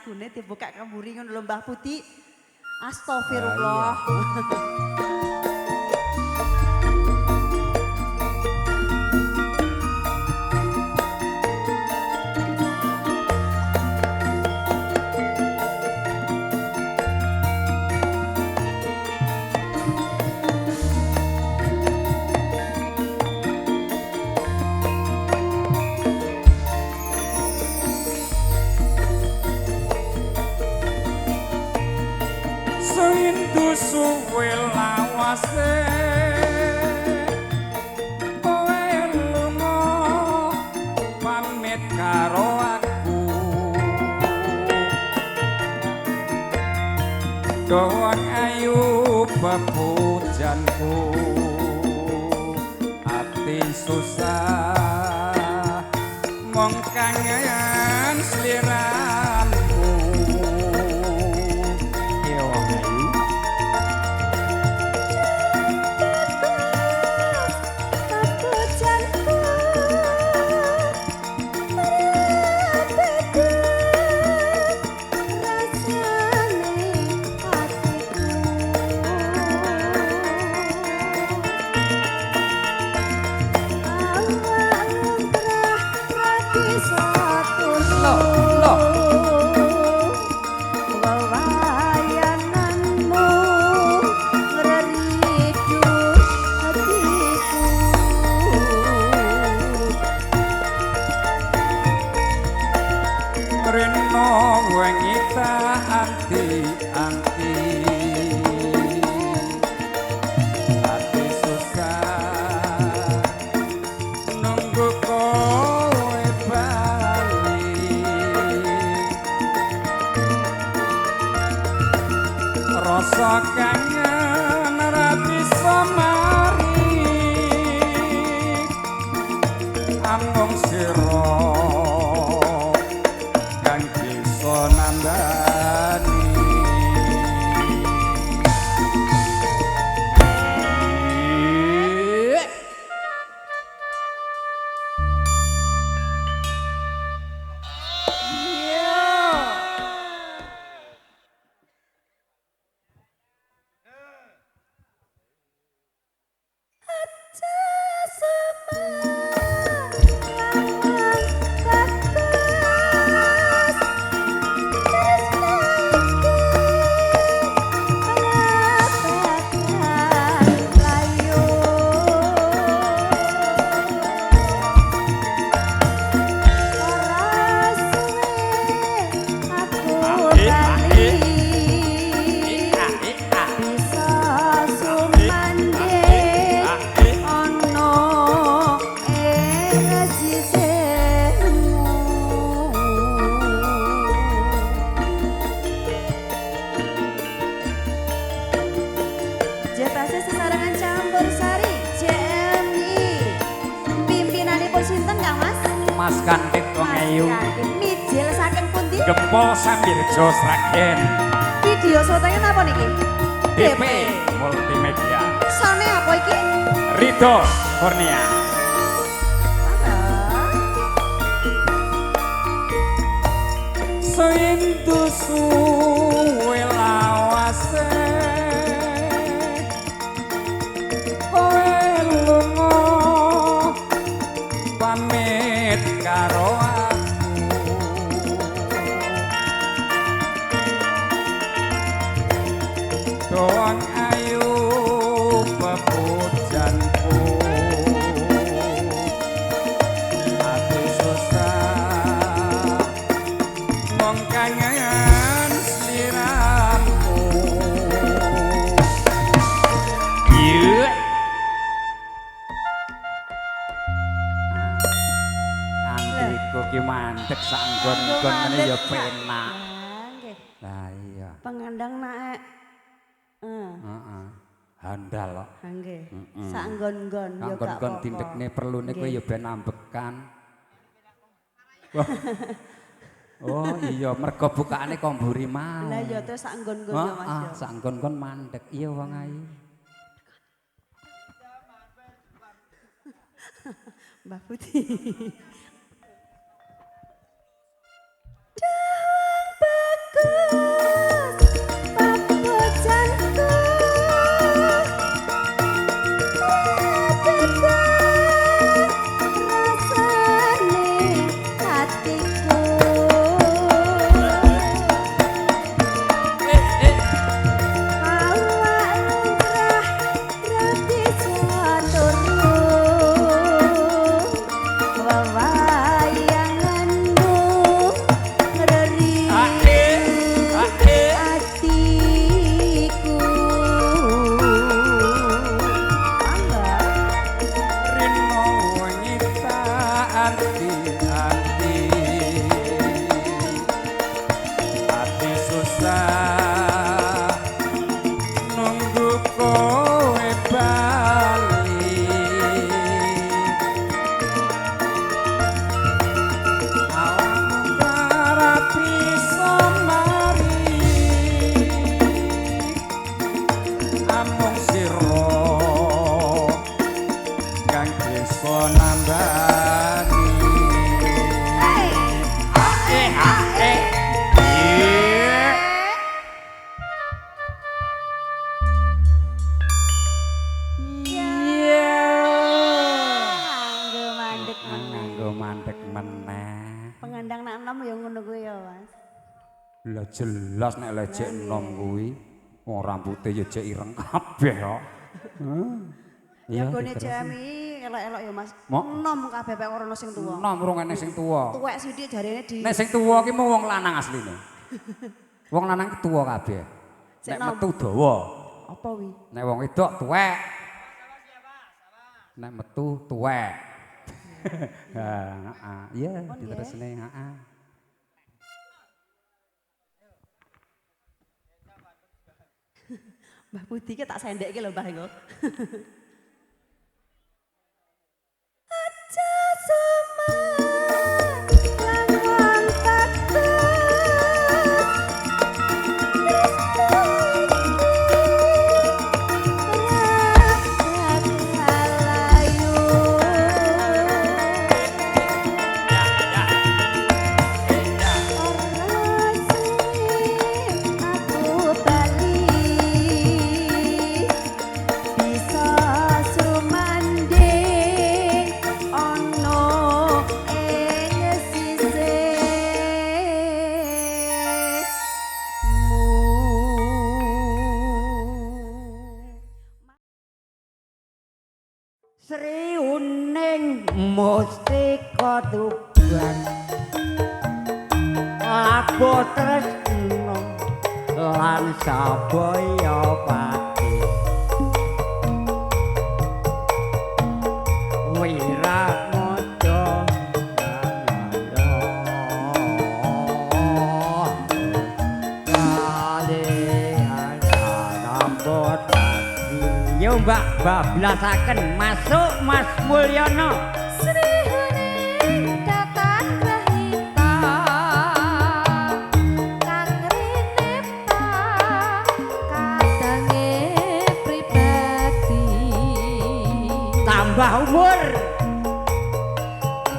Gune dibuka kamburi ngono lho Mbah Putih. Astagfirullah. Suindu suwe lawase kowe lunga pamit karo aku doang ayu bepujanku ati susah mong kangen sliramu. Rasa kangen ra bisa mari amung sira kang bisa nandani Sesarengan campur sari JMI pimpinanipun sinten Kang Mas? Mas Kantit wong ayu Mijil saking pundi? Gempol sambil jos ragen Video syutingnya apa niki? DP Multimedia Sone apa iki? Rido Kurnia Suindu suwe lawase pamit karo aku doang ayu bepujanku ati susah mong kangen sliramu. Ki mandek sanggon-gon ngene ya penak. Lah iya. Pengandang naek. Heeh. Handal kok. Nggih. Sanggon-gon ya gak apa-apa. Sanggon-gon tindekne perlune kowe ya ben ambekan. Oh iya, mergo bukaane komburi mau. Lah ya terus sanggon-gon ya Mas ya. Sanggon-gon mandek. Iya wong ayu. Mbah Putih. Lah jelas nek lecek enom kuwi. Wong rambuté ya jek ireng kabeh kok. Ya Iya, gone terus. jami elok-elok ya Mas. Mok. Enom kabeh pek ora ono sing tuwa. Enom urung enek sing tuwa. Tuwek sithik jarene di Nek sing tuwa ki mung wong lanang asline. Wong lanang ki tuwa kabeh. Sik Nek nom. metu dawa. apa wi? Nek wong wedok tuwek. Nek metu tuwek. Heeh, iya diterusne, heeh. Mbah Budi ki tak sendekke lho Mbah engko. Aja semangat Sri uning mustika tuban labo tresno lan sabaya pati wiramaja Yo Mbak bablasaken masuk Mas Mulyono. Sri Huning datang grahita kang rinipta kadange pribadi Tambah umur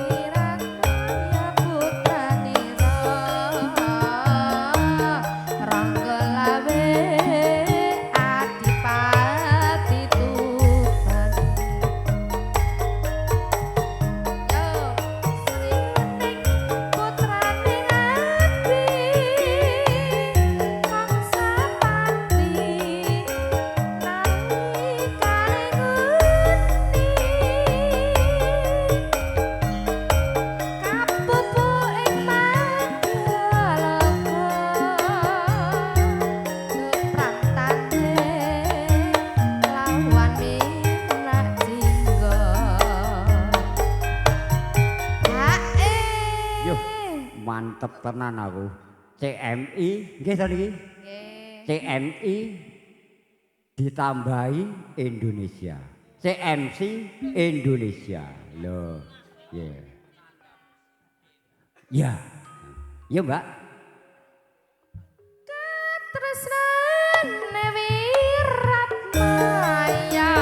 Wiratmaya putranira Ranggalawe adipati tuban Yo Sri Huning putrane Adi mangsa pati nalikane kapupu ing Mandalaka keprantane lawan minak jingga hae Yo mantep tenan aku. CMI nggih to niki? nggih CMI ditambahi Indonesia. CMC Indonesia. Loh, ya. Ya. Ya, Mbak. tresnane Wiratmaya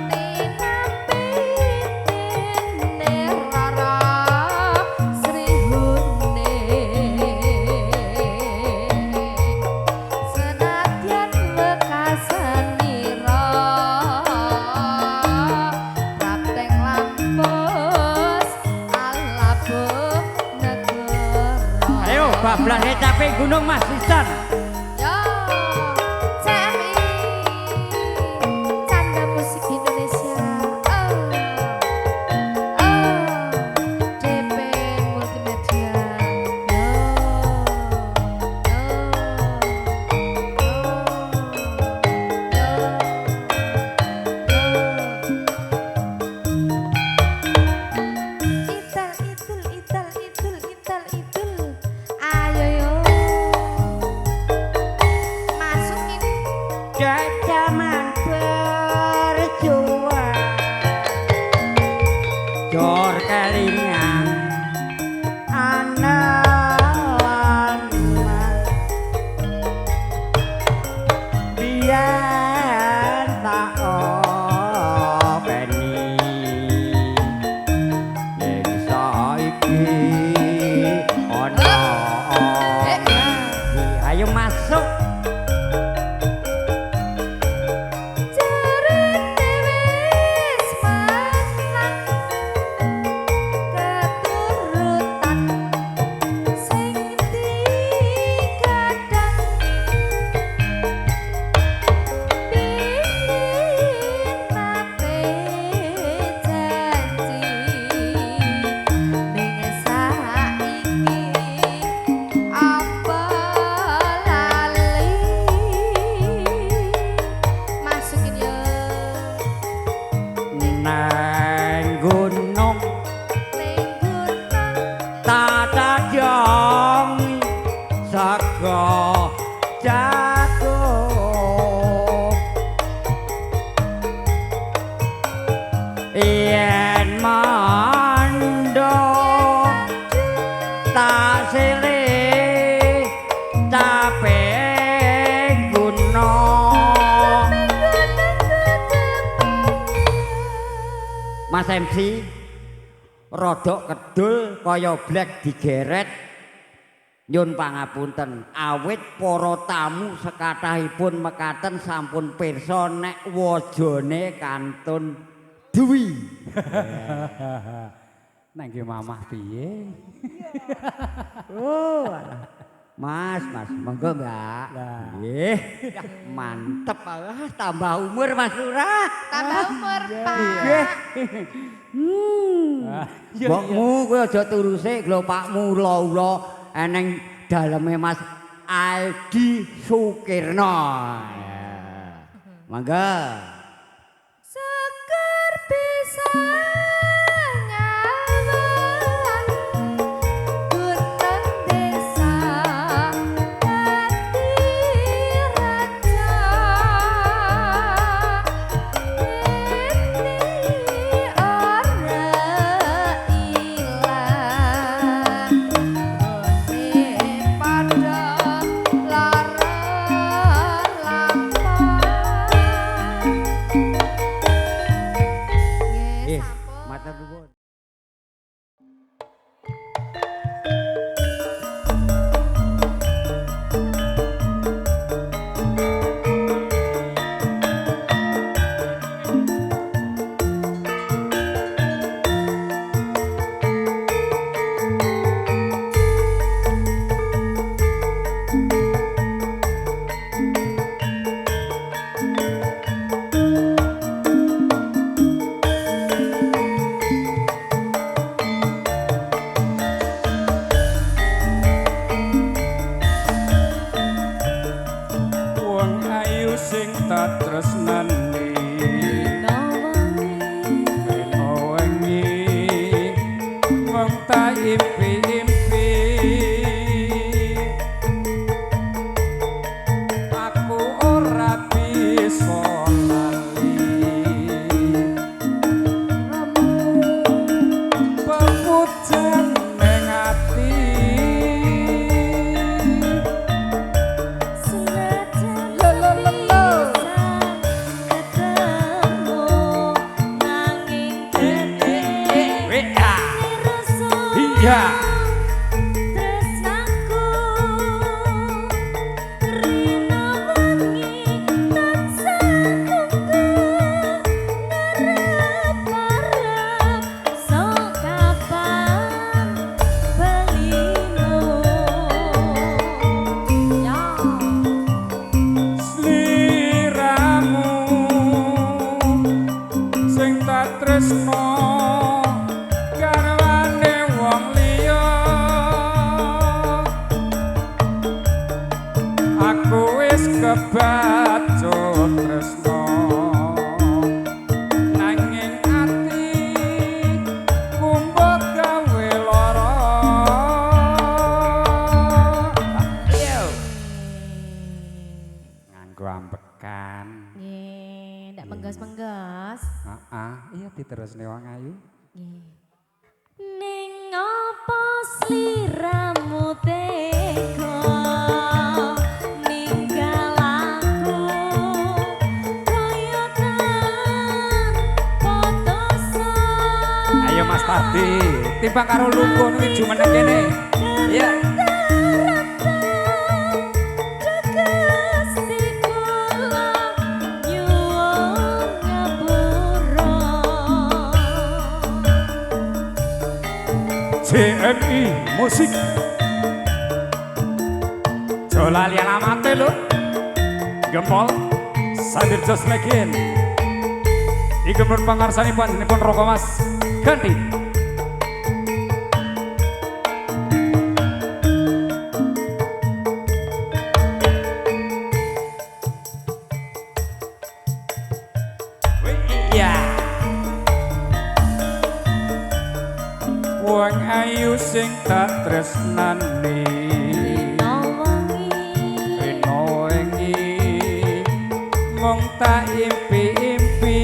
tinampi dene Rara Sri Huning senadyan wekasanira prapteng lampus alabuh negara Ayo bablas capek gunung Mas Sisan. Yo, CMI, Canda Musik Indonesia. DP Multimedia. Idul. Ayo yo. Masukin Jajaman berjuang Jor kelingan analan biar tak openi ning saiki ana ayo masuk jarene wis menang keturutan sing swarga jagung yen mandha tak silih capek guna Mas MC rodok kedul kaya blek digeret nyun pangapunten awit para tamu sekathahipun mekaten sampun pirsa nek wajane kantun Dwi. Nek nggih mamah piye? Oh, Mas, monggo Mbak. Nggih. Mantep tambah umur Mas Lurah. Tambah umur, Pak. Nggih. Mbokmu kuwi aja turuse lho Pakmu ula-ula eneng daleme Mas Aldi Sukirno. Mangga. Seger bisa diterusne wong ayu. Ning apa sliramu tega ninggal aku kaya kan potosan. Ayo Mas Tardi, timbang karo lungguh nuju meneng kene. Iya. CMI Musik Jolali alamate lho Gempol Sandir Jos Legend Iki menurut pangarsani panjenipun Roko Mas Ganti Wong ayu sing tak tresnani tak impi-impi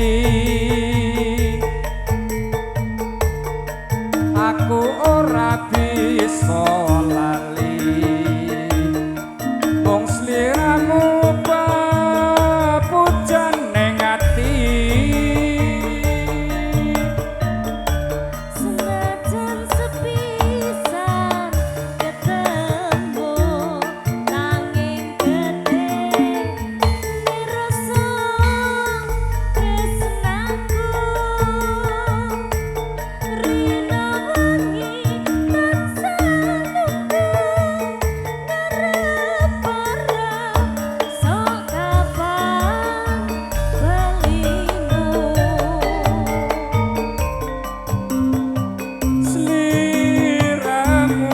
aku ora bisa lali wong sliramu papujan ning ati Senajan sepisan ketemu nanging gede nirasa tresnaku rina wengi tansah nunggu ngarep arep sok kapan balimu sliramu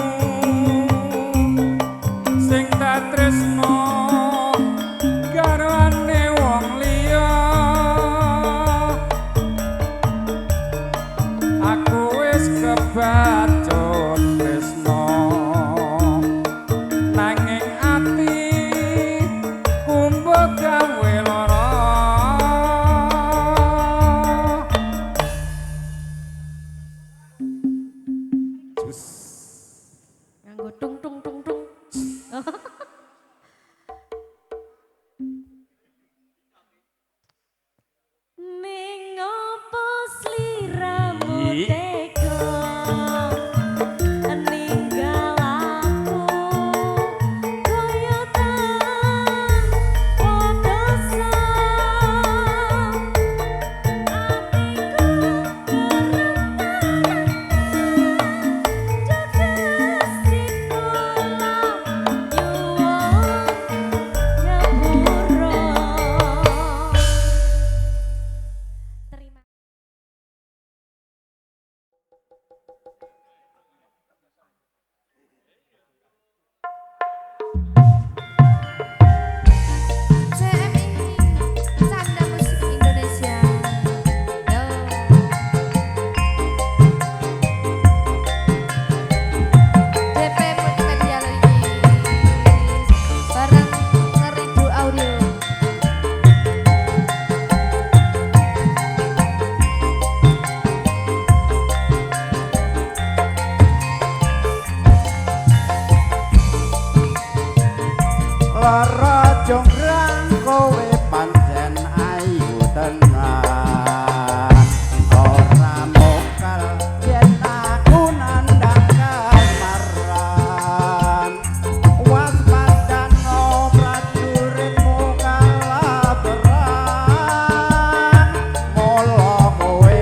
sing tak tresno garwane wong liya aku wis kebacut tresno nanging ati kumbuk gawe lara nganggo tung tung tung tung. Ning opo sliramu Ih. tega ninggal aku koyotan padha atiku gerentan Jogesti kula nyuwun nyepuro. Terima CMI Canda Musik Indonesia. Yo. DP Multimedia Ladies bareng Ngeridu Audio. Lara jonggrang kowe pancen ayu tenan ora mokal yen aku nandhang kamaran waspadano prajuritmu kalaberan mula kowe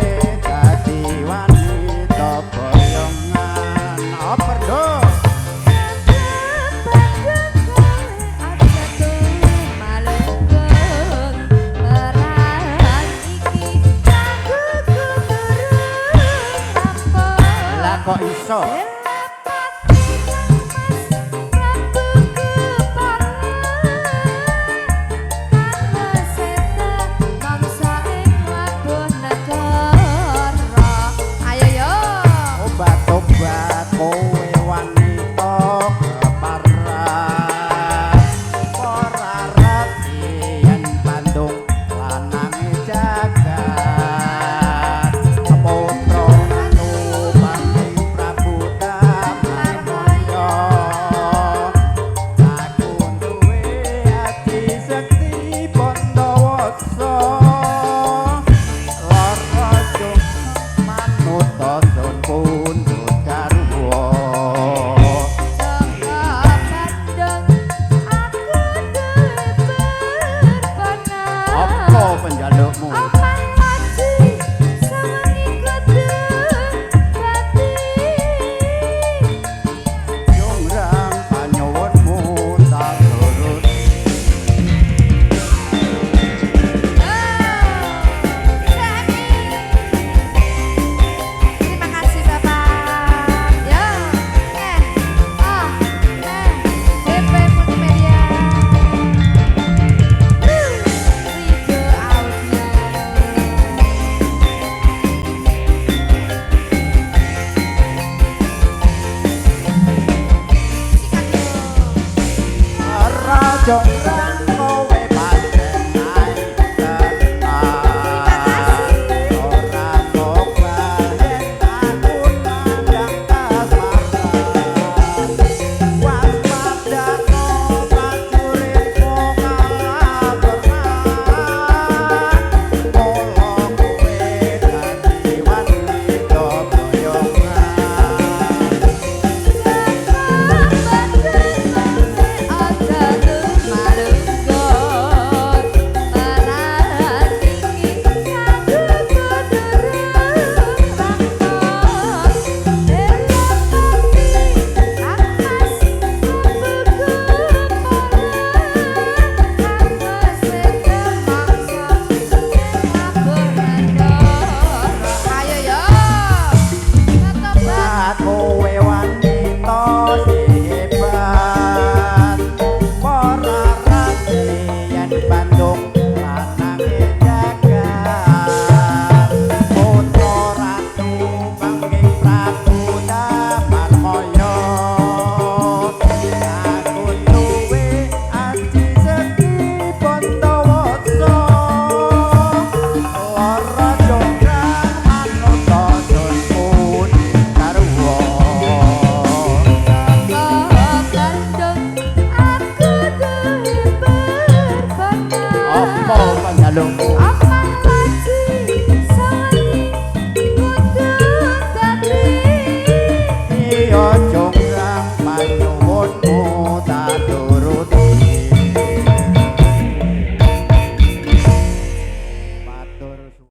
dadi wanita boyongan apa dong kok iso obat-obat kowe wanita keparat ora rapi yen Bandung lanange jagat putra anu paning Prabu Damayana aku duwe ati sekti Pandawasa lara jong manut sun pundhut garwa apa penjalukmu jonggrang panyuwunmu tak turut Terima kasih Bapak. Yo, DP Multimedia. Rido Audio. Sikat yo. lara jonggrang